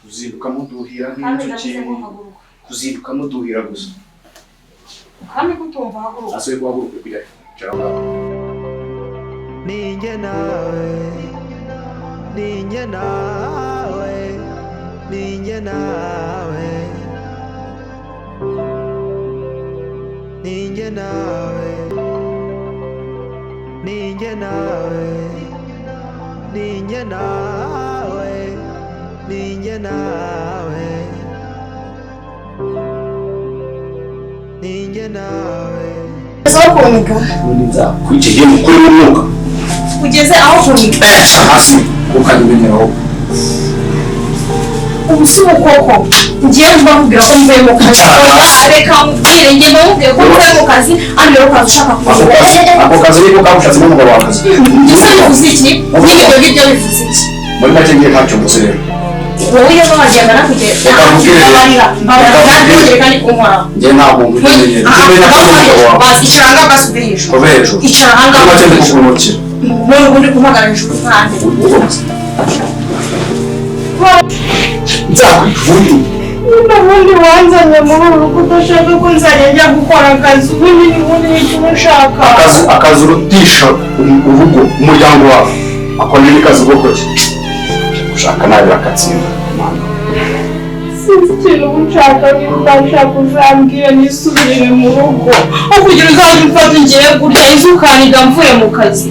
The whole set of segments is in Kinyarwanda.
Kuzinduka muduhira nk'inzuki. Kuzinduka muduhira gusa. Kandi kutumva haguruka. Aswe guhaguruka kujya. Cyangwa. Ninjye nawe. Ninjye nawe. Ninjye nawe. Ninjye nawe. Ninjye nawe. Ninjye nawe. Ninjye nawe. Ninjye nawe. Kunika. Nza kwigiye mukuru w'umwuka. Ugeze aho kunika. Hasi ukanyemeraho. Ubusubu koko. Ngiye mbabwira ko mvuye mu kazi. Reka mubwire ngiye mbabwira ko mvuye mu kazi, hano rero kazi ushaka kuvuga. Ako kazi niko kabushatse n'umugabo wakazi. Gisa bivuze iki? N'ibyo bivuze iki? Muri make ngiye ntacyo mvuze rero. Wowe iyo bagenda nakugera. Babarira kandi kunkora. Ngiye ntabwo mvuze. Icaranga basubire hejuru. Kobe hejuru. Icaranga basubire. None ubundi kumagara hejuru kandi. Nzakwifundi. Ubundi wanzanye muri uru rugo udashaka ko nzajya njya gukora akazi ubundi n'ubundi nicyo ushaka. Akazi urutisha urugo umuryango wawe. Akora n'ikazi boko ki. Ushaka nabi akatsinda. Sinzi ikintu ushaka niba udashaka uzambwira nisubirire mu rugo. Aho kugira uzajya umfata ngiye gutya izukaniga mvuye mu kazi.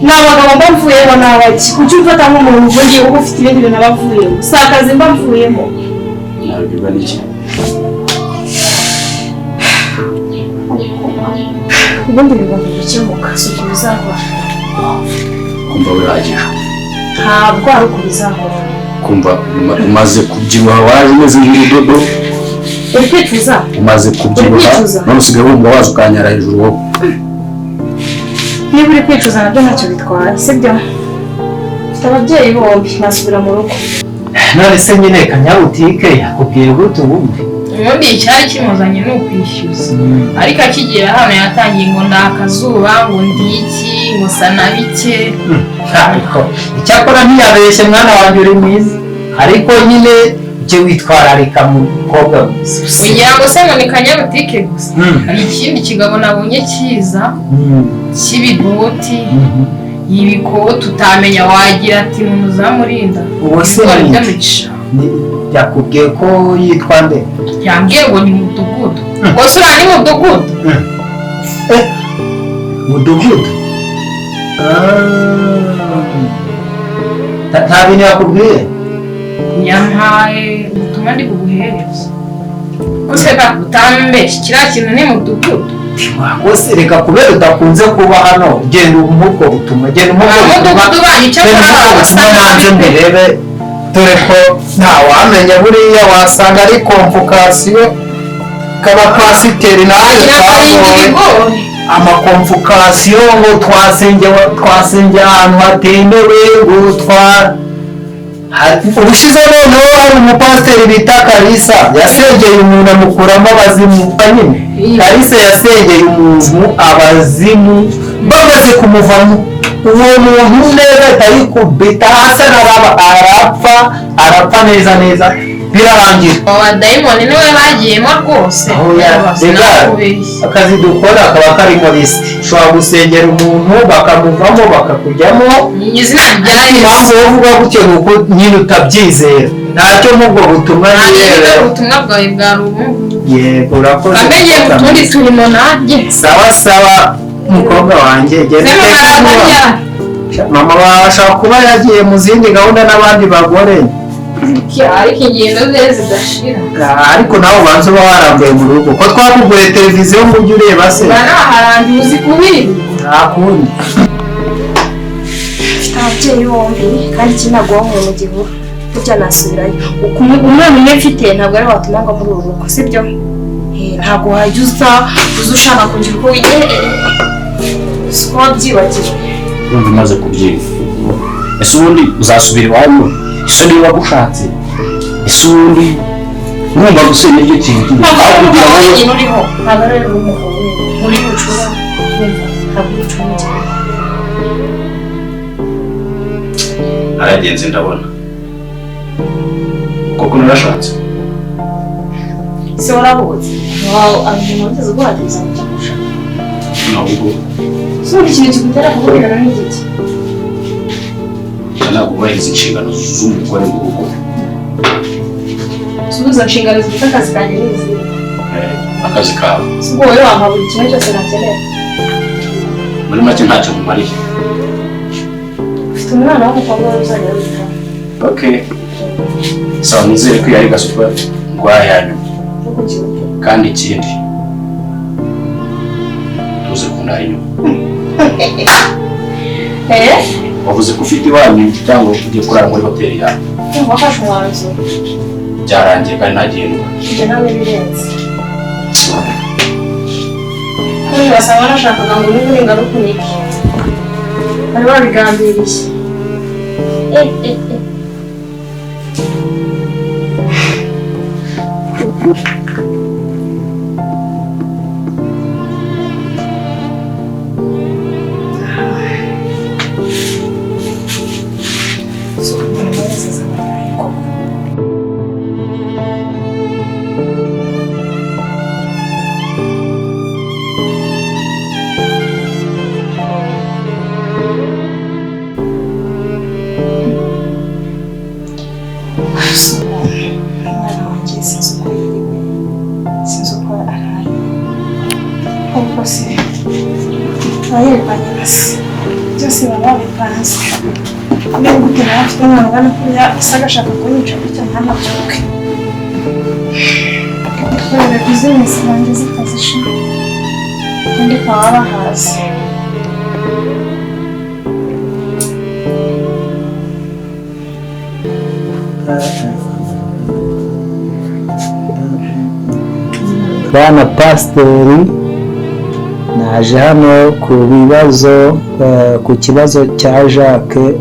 Ni abagabo mba mvuyeho ni abaki. Kuki umfata nk'umuntu uvugiye uba ufite ibindi bintu aba avuyemo. Si akazi mba mvuyemo. Nabibwa n'iki? Ubundi bigomba gukemuka si uko bizahora. Kumva wiragije. Ntabwo ari uko bizahora. Kumva umaze kubyibuha waje umeze nk'urudodo. Uri kwicuza? Umaze kubyibuha none usigaye wumva waza ukanyara hejuru wowe. Niba uri kwicuza nabyo ntacyo bitwaye sibyo? Mfite ababyeyi bombi nasubira mu rugo. None se nyine kanyabutike yakubwiye gute ubundi? Ubundi icyari kimuzanye ni ukwishyuza, ariko akigera hano yatangiye ngo ndakazuba ngo ndiki ngo sana bike. Ariko icyakora ntiyabeshye mwana wanjye uri mwiza, ariko nyine ujye witwararika mu mukobwa mwiza. Kugira ngo se ngo ni kanyabutike gusa, hari ikindi kigabo nabonye cyiza cy'ibidoti y'ibikoti utamenya wagira ati muzamurinda. Uwo se yakubwiye ko yitwa nde? Yambwiye ngo ni Mudugudu. Wose uriya ni Mudugudu? Mudugudu? Nta bintu yakubwiye? Yampaye ubutumwa ndi buguhereze. Use utambeshye kiriya kintu ni Mudugudu? Wose reka kubera udakunze kuba hano genda umubwo butumwa. Genda umubwo butumwa. Mudugudu banyica manze mbirebe dore ko ntawamenya buriya wasanga ari komvokasiyo k'abapasiteri nawe twagowe amakomvokasiyo ngo twasengeye ahantu hatemewe ngo ubushize noneho hari umupasiteri bita Kalisa yasengeye umuntu amukuramo abazimu nyine. Kalisa yasengeye umuntu abazimu bamaze kumuvamo uwo muntu neza atari kubita hasi arapfa neza birarangira. Abadayimoni niwe bagiyemo rwose. Akazi dukora kaba karimo risiki. Ushobora gusengera umuntu bakamuvamo bakakujyamo izina rya Yesu. Impamvu uvuga gutyo ni uko nyine utabyizera. Ntacyo mubwo butumwa nyine ubutumwa bwawe bwa rubu. Yego urakoze. Kamenye utundi turimo nanjye. Sawa mukobwa wanjye gende mama washaka kuba yagiye mu zindi gahunda n'abandi bagore. Ariko ingendo ze zidashira. Ariko nawe ubanza uba warambuye mu rugo ko twakuguye televiziyo ngo ujye ureba se. Bana harangiye uzi kubiri. Ntakundi. Mfite ababyeyi bombi kandi kinagomwe mu gihuru. Burya nasubirayo. Umwana mfite ntabwo ari watuma ngo muri uru rugo sibyo? Ntabwo wajya uza ushaka kugira uko wigereye. Siko wabyibagiwe. Urumva umaze kubyiga. Ese ubundi uzasubira iwanyu? Ese niba wagushatse? Ese ubundi urumva gusenya iryo kintu? Aho kugira ngo wenyine uriho ntabwo ari umugabo wenyine. Muri bucura ntabwo ucunge. Aragenze ndabona. koko narashatse se warabuze wawe abantu bageze guhageza mu cyangusha ntabwo so ikintu kigutera kuvugira n'igiki ntabwo bahize inshingano z'umugore mu rugo subiza inshingano zifite akazi kanjye n'izi akazi kawe ubwo wowe wampa buri kimwe cyose nakenera muri make ntacyo mumariye ufite umwana w'umukobwa uzajya witaho okay sawa nizere ko yari gasupa rwayanyu kandi ikindi tuze kundara inyuma wavuze ko ufite iwanyu cyangwa ugiye kurara muri hoteli yawe wafashe umwanzuro byarangiye kandi ntagendwa ibyo nawe birenze kuri basaba nashakaga ngo niba uri ngarukunike bari babigambiriye byose baba babipanze niba gutera afite umwana ungana kuriya asa agashaka kunyica gutya ntanabyuke gukorera bizinesi zanjye zikazisha kandi ukaba bahazi bana pasiteri naje hano ku kibazo cya Jacques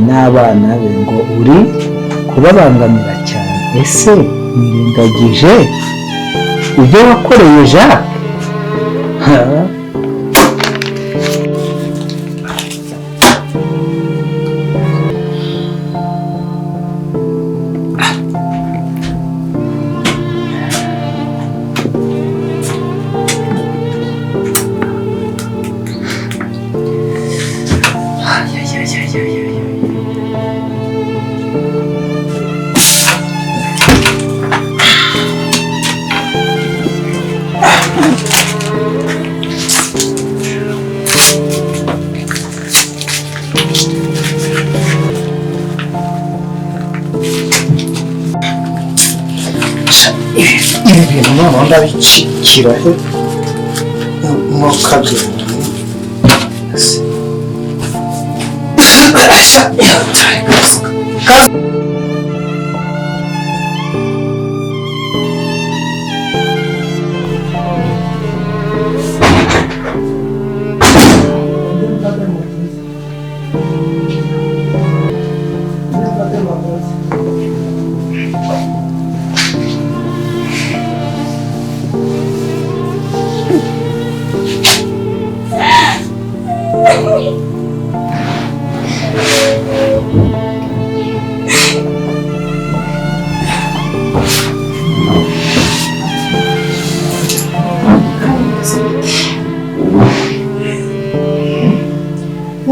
n'abana be ngo uri kubabangamira cyane ese wirengagije ibyo wakoreye Jacques ibi bintu noneho ndabicikira he mu kagari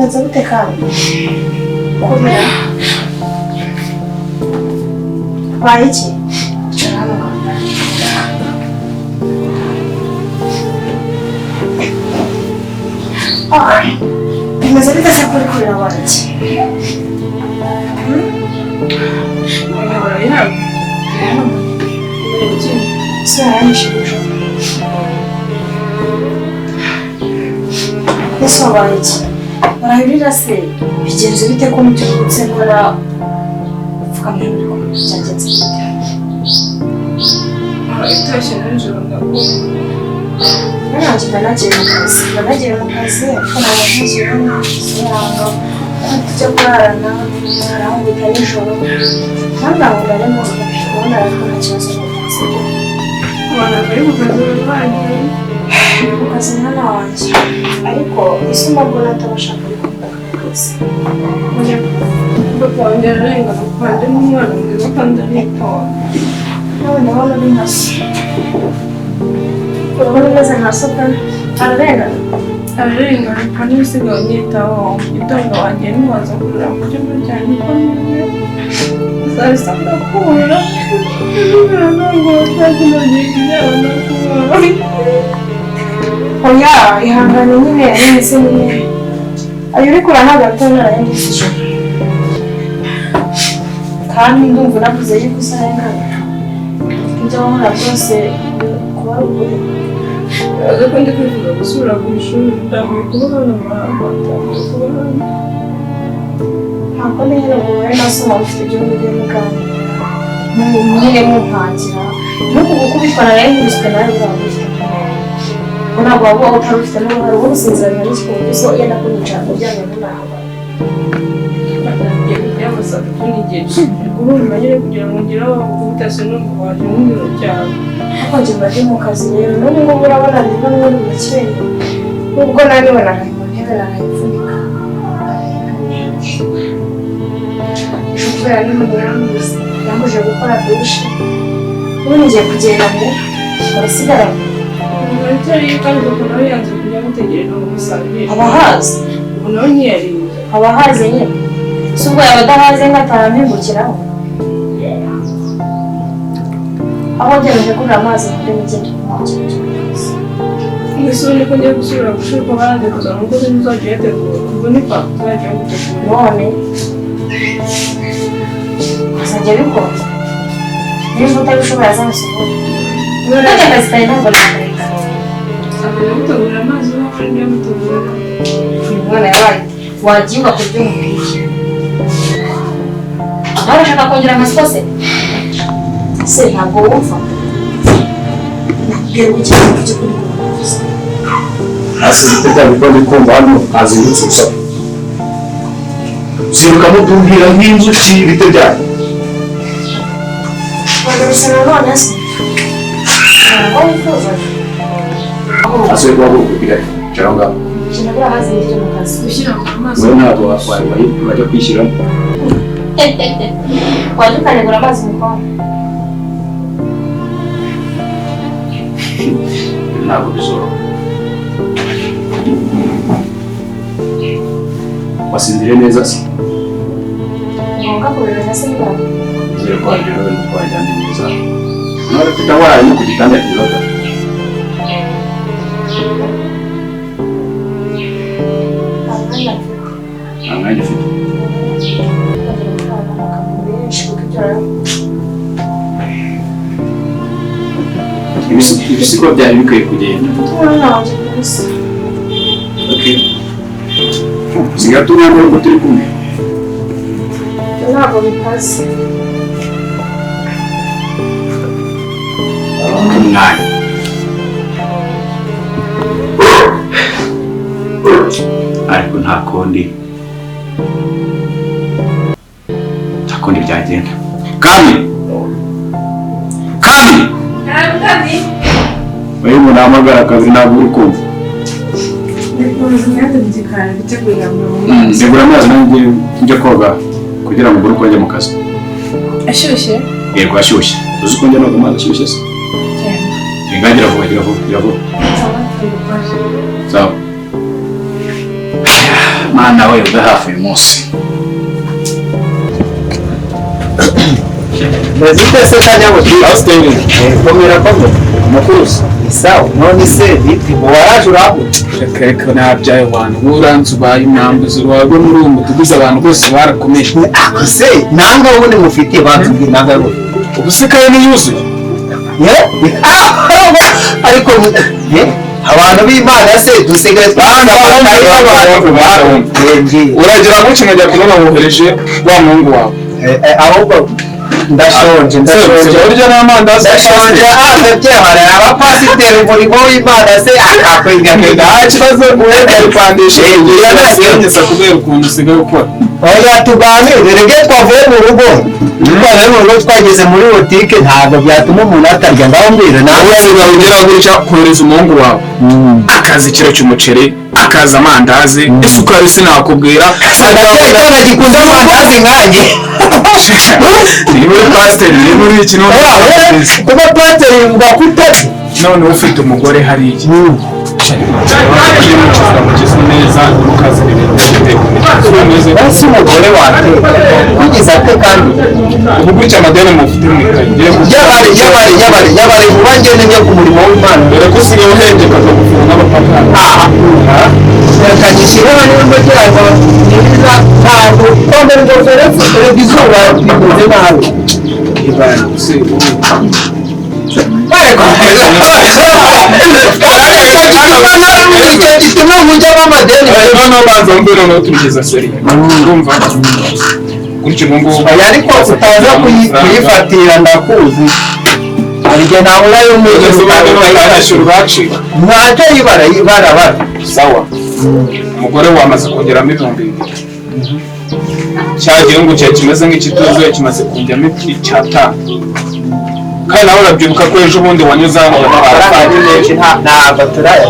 nza gute kandi kubera baye iki bimeze bite se kuri kurira wanjye ese wabaye iki barahirira se bigenze bite ko mubyutse nkora upfukamye muri ko byagenze bite itoshye nijoro ndakuba nanjye ndanagiye mu kazi ariko ntabwo ntashyiramo isiranga tujya kurarana arambika nijoro kandi aho ndarimo kubona ariko nta kibazo n'ubwatsi abantu bari mu kazi barwaye ku kazi mwana wanjye ariko isumba mbona atabasha kubikora ku kazi papa wanjye ararengana kandi n'umwana mwiza kandi aritonda. nawe ndabona uri nka so urabona umeze nka so kandi ararengana Ararengana kandi usigaye unyitaho mu gitondo wanjye ntiwaza kurira mu cyumba cyanjye ko niwe uzahita ndakubura ntabwo kandi nagiye kuryama ndakubura. oya ihangane nyine nahise nyine ayo uri kurana ntabwo atari narayandikishije kandi ndumva navuze yuko usarengana ibyo wahora byose kuba ari ukuri Uraza ko ndi kwifuza gusubira ku ishuri ndambuye kuba hano ndambuye kuba hano. ntabwo nyine ngo wowe na so waba ufite ibyo mugiye muganira nyine mumpangira nuko gukubitwa na nayo nkubiswe nawe uraba ufite ngo ntabwo waba utari ufite n'uruhare wo gusinzirana n'ikikundi so yenda kunyicara ngo byanga n'inama Ngiye kuryamasaga utundi igihe guhurira nyine kugira ngo ngire aho gukubita sinumva waje n'ibiro cyane. ariko njye mba ndi mu kazi rero n'ubu ngubu urabona niba n'ubundi mu kirenge nubwo naniwe naraye mu ntebe narayipfunika kubera n'umuntu yarambuze yambuje gukora dushe ubu ngiye kugenda rero barasigaranye Uracyari kandi kuko nawe yanze kujya gutegereza ngo musangire. abahazi Ubu nawe ntiyariye. abahazi nyine si ubwo yaba adahaze ngataha mpingukiraho aho ngejeje kurira amazi muri migende Mbese ubu niko ngiye gusubira gushira ko baranze kuzana umukozi uzajya uyategura. Ubwo ni kwa uzajya gutegura. none azajya abikora niba utabishobora azabisohora kandi akazi kawe ntabwo nakareka Akajya gutegura amazi wowe uri gutegura. uyu mwana yabaye wagiye ugakora ibyo mubwiye nawe urashaka kongera amatsiko se se ntabwo wumva nakubwira ngo ikintu cyo kuri kuvuza hasi bita bikoni kumva hano azindutse gusa usiruka muduhira nk'inzuki ibite byayo wagarutse nanone se ntabwo wifuza asuye kuba bukubwira cyangwa ngaho ikintu buriya hazi ibyo mu kazi Gushyira mu mazi. wowe ntabwo bajya kwishyiramo wajya ukanegura amazi mu konti ntabwo bizoroha wasinziriye neza se ngombwa kubimenya se niba nizere ko wagira ngo twajyanye neza nawe ufite aho waraye no ku gitanda kizaga nta mwanya ufite ibisigo byari bikwiye kugenda sigaye turi hano ngo turi kumwe ntabwo bikaze umwanya ariko nta kundi byagenda kandi wewe unahamagara akazi ntabwo uri kumva ndegura amazi nanjye njya koga kugira ngo mbone uko njya mu kazi Ashyushye? yego ashyushye uzi ko njya noga amazi ashyushye se ngangira vuba gira vuba sawa mana we uda hafi uyu munsi Mezite se kanyabuti austin komera umukurusi sawa none se biti waraje uraho reka nabyaye abantu uranze ubaye umwambuzi wawe n'urumbu tuguze abantu bose barakomeye ako se nanga ubone mufite batubwiye nanga rwo ubu se kayo niyuzuye ariko abantu b'Imana se dusigaye uragira ngo nkajya kubona wohereje wa muhungu wawe ahubwo ndashonje urya n'amandazi ndashonje ndabyehora abapasiteri umurimo w'Imana se akakwiga nta kibazo guhera kwandisha yageza kubera ukuntu usigaye ukora oya tuganire rege twavuye mu rugo twavuye mu rugo twageze muri butike ntabwo byatuma umuntu atarya ngaho mbwira nawe usigaye ugera gutya kohereza umuhungu wawe akaza ikiro cy'umuceri akaza amandazi isukari sinakubwira cyane gikunda amandazi nkanjye ni muri pasiteri ni muri iki kuba pasiteri mvuga ko utari none ufite umugore hariya neza mukazi ibintu basi umugore wateka kugeza ate kandi ubu gutya amadeni mufite yabari vuba ngende njye ku murimo w'Imana dore ko usigaye uhengeka akagufunga n'abapagani kanyishyiraho niba kugira ngo nibiza ntabwo kwambara ingofero izuba bikoze nabi gituma mujyamo amadeni hano banza mbere no tugeza seri urumva gutyo ngo ariko utaza kuyifatira ndakuzi arige nawe urayo ntacyo yibara sawa umugore wamaze kongeramo ibihumbi 2 cyagiye ngo cyaje kimeze nk'ikituzuye kimaze kongeramo 5 kandi nawe urabyibuka ko ejo bundi wanyuze hano ntabwo turaya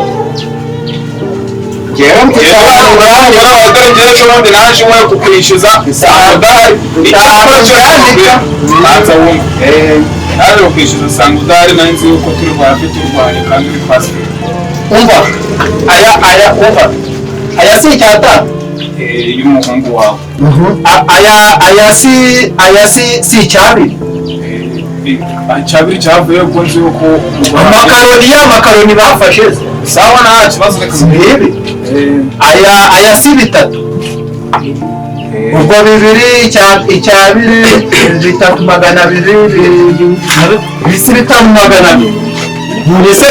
ejo bundi naje wowe kukwishyuza amadari icyakora cyandika nanza wumva naje kukwishyuza usanga udahari nari nzi yuko turi bwafite urwaye kandi uri pasiteri umva aya si icyata y'umuhungu wawe aya si icyabiri icyabiri cyavuye ko nzi yuko amakaroni bafashe sawa nta kibazo reka ibi aya si 3 ubwo 2 icyabiri 3,200 bisi 5,200 mbese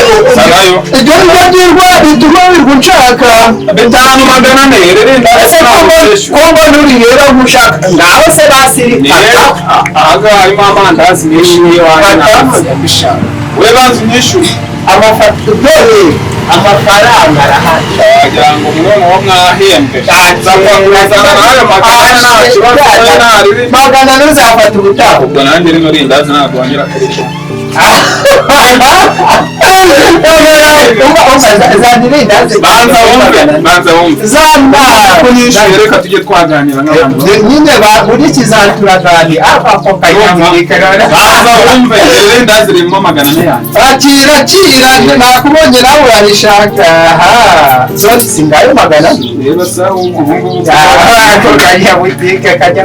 ibyo nibagirwa bituma wirwa unshaka 5,400 rero ese kombo nuri rero gushaka ngaho se basiri aha harimo amandazi yishyuye wanjye we banza unyishyure amafaranga arahari wagira ngo umwana wo mwahembwe magana ntuzafata ubutaha ubwo nanjye rino rindazi ntabwo wongera akarishya banza wumve kunyishyuye reka tujye twaganira nk'abantu nyine buri kizaturaganira banza wumve rindazi ririmo 400 akira nakubonye nawe urarishaka zose singayo 400 rero sawa ubu ngubu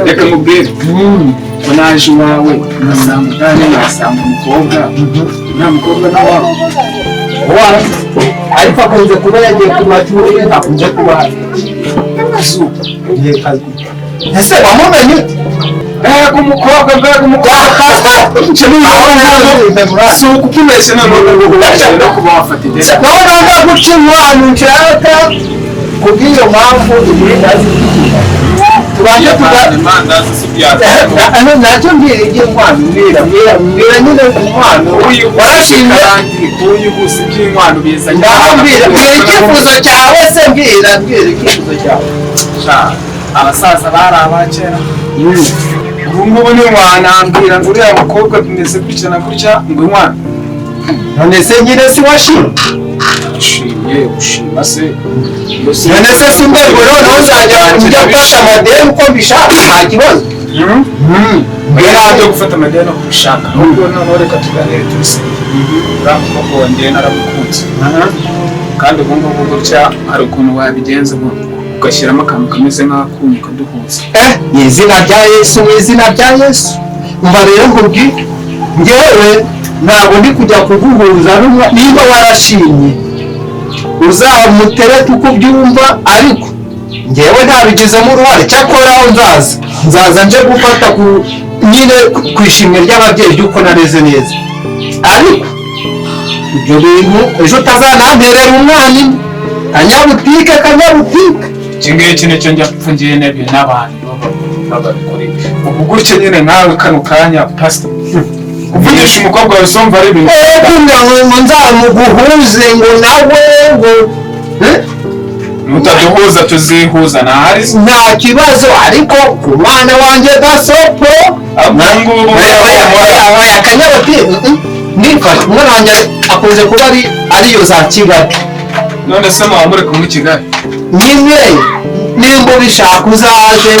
reka mubwire ko naje iwawe ngasanga udahari ngasanga umukobwa nta mukobwa nawawe ariko akunze kuba yagiye ku mashuri akunze kuba ese wamumenye ute mbega umukobwa si ukukubeshya ntabwo no kuba wafata ideni nawe ntabwo guca inkwano nshaka kubw'iyo mpamvu irindazi tubashe imandazi si byaza ntacyo mbwira iby'inkwano mbwira nyine inkwano warashimye uyiguze iby'inkwano biza mbwira icyifuzo cyawe se mbwira icyifuzo cyawe abasaza bari abakera ubu ngubu ntiwanambwira ngo uriya mukobwa bimeze gutya na gutya ngo inkwano none se nyine si washimye ushima se none se si mbego noneho uzajya ujya gufata amadeni uko mbishaka nta kibazo ntabyo gufata amadeni uko ubishaka ahubwo noneho reka tuganire tubise uriya mukobwa wongeye naramukunze kandi ubu ngubu gutya hari ukuntu wabigenza ugashyiramo akantu kameze nk'akunyu ukaduhuza ni izina rya Yesu ni izina rya Yesu umva rero nkubwire njyewe ntabwo ndi kujya kuguhuza niba warashimye uzamuterete uko ubyumva ariko njyewe ntabigizemo uruhare cyakora aho nzaza nje gufata nyine ku ishimwe ry'ababyeyi ry'uko nareze neza ariko ibyo bintu ejo utazananterera umwana kanyabutike iki ngiki nicyo njya mfungiye n'ibintu n'abantu babikore ubu gutyo nyine nkawe kano kanya pastor kuvugisha umukobwa wawe usumva ari ibintu kugira ngo nzamuguhuze ngo nawe ngo nutaduhuza tuzihuza ntahari nta kibazo ariko ku mwana wanjye gasopo akanyabati nifashe umwana wanjye akunze kuba ariyo za Kigali. none se mwaba muri kumwe i Kigali nyine nimba ubishaka uzaze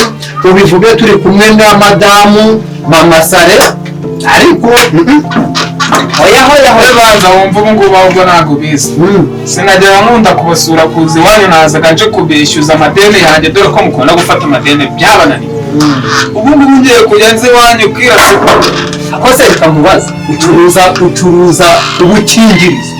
ubivuge turi kumwe na madamu mama Sare ariko hoya banza wumva ubu ngubu ahubwo ntabwo ubizi sinagera nkunda kubasura kuza iwanyu nazaga nje kubishyuza amadeni yanjye dore ko mukunda gufata amadeni byabananiye ubu ngubu ngiye kujya nzi iwanyu kwira akose reka mubaza ucuruza ubukingirizo